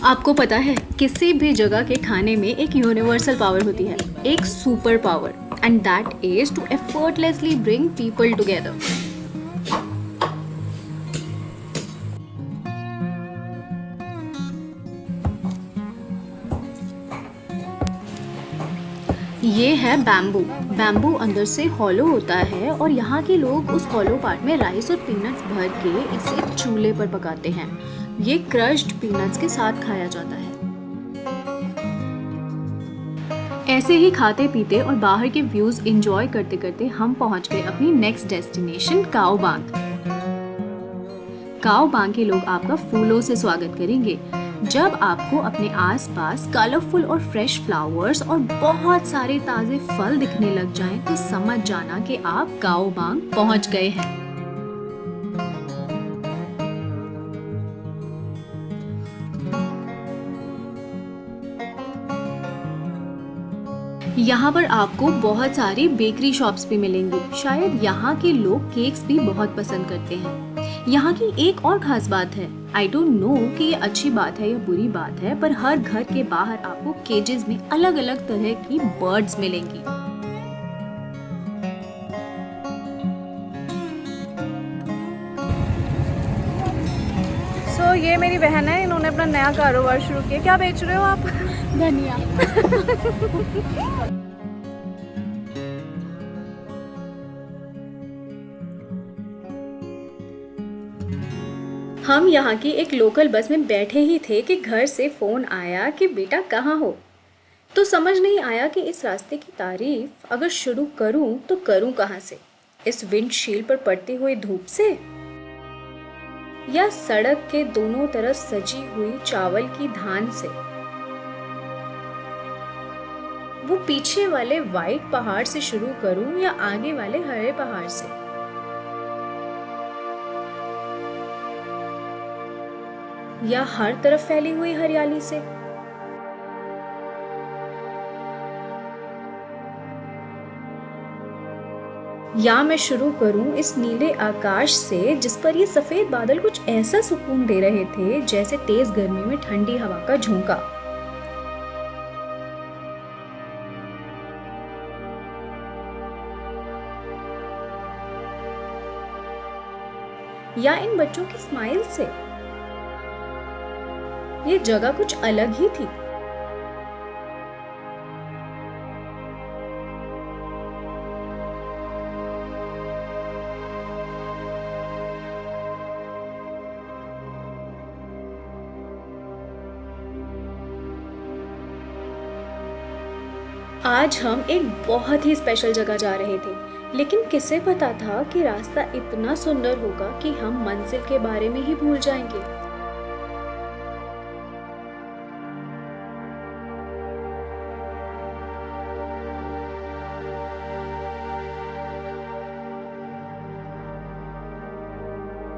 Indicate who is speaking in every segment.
Speaker 1: आपको पता है किसी भी जगह के खाने में एक यूनिवर्सल पावर होती है, एक super power, and that is to effortlessly bring people together. ये है बैम्बू। बैम्बू अंदर से हॉलो होता है और यहाँ के लोग उस हॉलो पार्ट में राइस और पीनट्स भर के इसे चूल्हे पर पकाते हैं। ये क्रश्ड पीनट्स के साथ खाया जाता है। ऐसे ही खाते पीते और बाहर के व्यूज एंजॉय करते करते हम पहुंच गए अपनी नेक्स्ट डेस्टिनेशन काओ बांग। काओ बांग के लोग आपका फूलों से स्वागत करेंगे। जब आपको अपने आसपास कलरफुल और फ्रेश फ्लावर्स और बहुत सारे ताजे फल दिखने लग जाएं, तो समझ जाना कि आप काओ बांग पहुंच गए हैं। यहाँ पर आपको बहुत सारी बेकरी शॉप्स भी मिलेंगी। शायद यहाँ के लोग केक्स भी बहुत पसंद करते हैं। यहाँ की एक और खास बात है, आई डोंट नो कि ये अच्छी बात है या बुरी बात है, पर हर घर के बाहर आपको केजेस में अलग अलग तरह की बर्ड्स मिलेंगी।
Speaker 2: ये मेरी बहन है, इन्होंने अपना नया कारोबार शुरू किया। क्या बेच रहे हो आप?
Speaker 3: धनिया।
Speaker 1: हम यहाँ की एक लोकल बस में बैठे ही थे कि घर से फोन आया कि बेटा कहाँ हो। तो समझ नहीं आया कि इस रास्ते की तारीफ अगर शुरू करूं तो करूं कहाँ से, इस विंडशील्ड पर पड़ती हुई धूप से, या सड़क के दोनों तरफ सजी हुई चावल की धान से, वो पीछे वाले वाइट पहाड़ से शुरू करूं या आगे वाले हरे पहाड़ से। या हर तरफ फैली हुई हरियाली से। या मैं शुरू करूं इस नीले आकाश से जिस पर ये सफेद बादल कुछ ऐसा सुकून दे रहे थे जैसे तेज गर्मी में ठंडी हवा का झोंका। या इन बच्चों की स्माइल से। ये जगह कुछ अलग ही थी। आज हम एक बहुत ही स्पेशल जगह जा रहे थे, लेकिन किसे पता था कि रास्ता इतना सुंदर होगा कि हम मंजिल के बारे में ही भूल जाएंगे।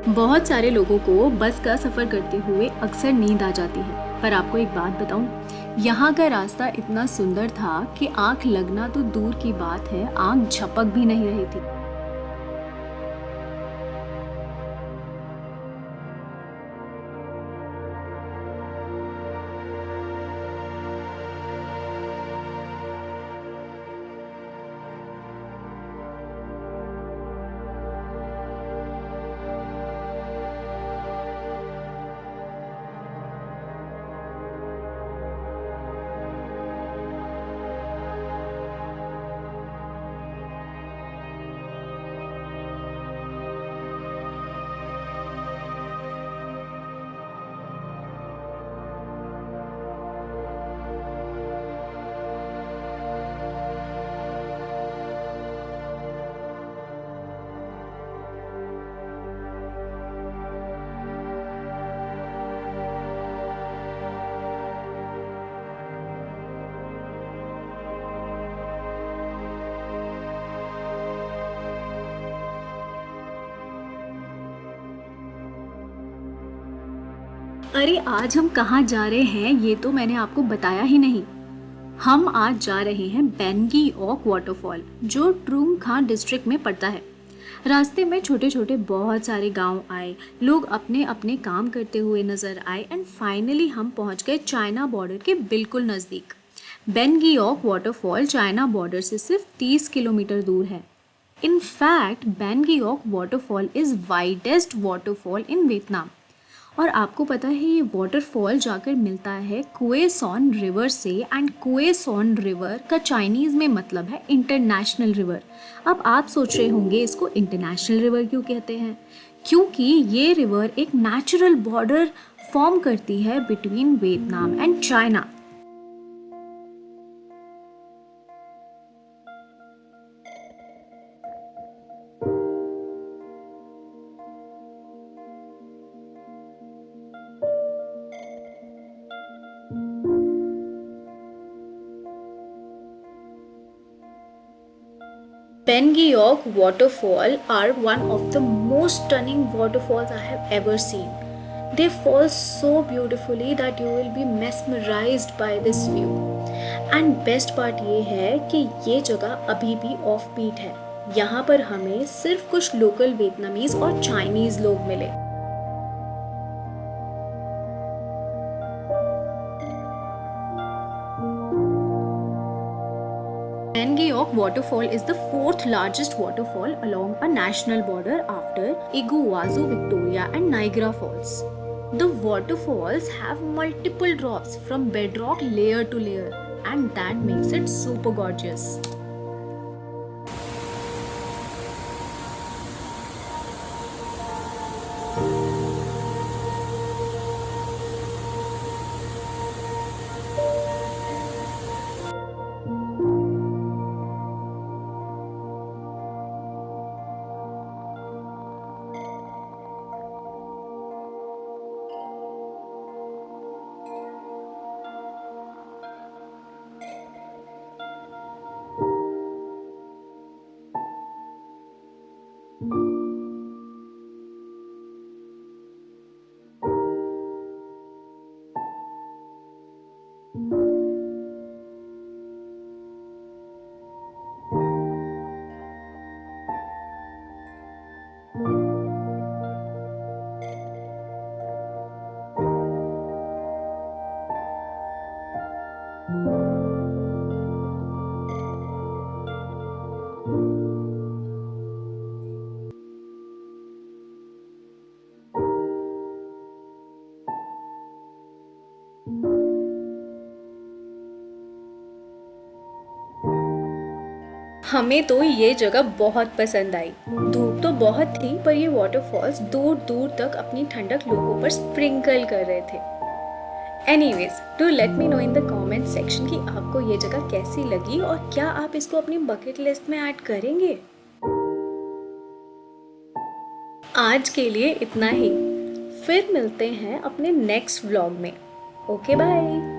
Speaker 1: बहुत सारे लोगों को बस का सफर करते हुए अक्सर नींद आ जाती है, पर आपको एक बात बताऊं, यहाँ का रास्ता इतना सुंदर था कि आंख लगना तो दूर की बात है, आंख झपक भी नहीं रही थी। अरे आज हम कहाँ जा रहे हैं ये तो मैंने आपको बताया ही नहीं। हम आज जा रहे हैं बेंगी ओक वाटरफॉल, जो ट्रुंग खां डिस्ट्रिक्ट में पड़ता है। रास्ते में छोटे छोटे बहुत सारे गांव आए, लोग अपने अपने काम करते हुए नजर आए एंड फाइनली हम पहुंच गए चाइना बॉर्डर के बिल्कुल नज़दीक। बेनगियोक वाटरफॉल चाइना बॉर्डर से सिर्फ 30 किलोमीटर दूर है। In fact, Bangkok waterfall is widest waterfall in Vietnam. और आपको पता है ये वाटरफॉल जाकर मिलता है कुएसॉन रिवर से, एंड कुएसॉन रिवर का चाइनीज़ में मतलब है इंटरनेशनल रिवर। अब आप सोच रहे होंगे इसको इंटरनेशनल रिवर क्यों कहते हैं? क्योंकि ये रिवर एक नेचुरल बॉर्डर फॉर्म करती है between Vietnam and China. Pengyok waterfall are one of the most stunning waterfalls I have ever seen. They fall so beautifully that you will be mesmerized by this view. And best part ये है कि ये जगह अभी भी off beat है। यहाँ पर हमें सिर्फ कुछ लोकल वियतनामीज और चाइनीज लोग मिले। Pengyok waterfall is the fourth largest waterfall along a national border after Iguazu, Victoria and Niagara Falls. The waterfalls have multiple drops from bedrock layer to layer, and that makes it super gorgeous. हमें तो ये जगह बहुत पसंद आई। धूप तो बहुत थी, पर ये वाटरफॉल्स दूर दूर तक अपनी ठंडक लोगों पर स्प्रिंकल कर रहे थे। Anyways, do let me know in the comment section कि आपको ये जगह कैसी लगी और क्या आप इसको अपनी बकेट लिस्ट में ऐड करेंगे। आज के लिए इतना ही, फिर मिलते हैं अपने नेक्स्ट व्लॉग में। Okay bye.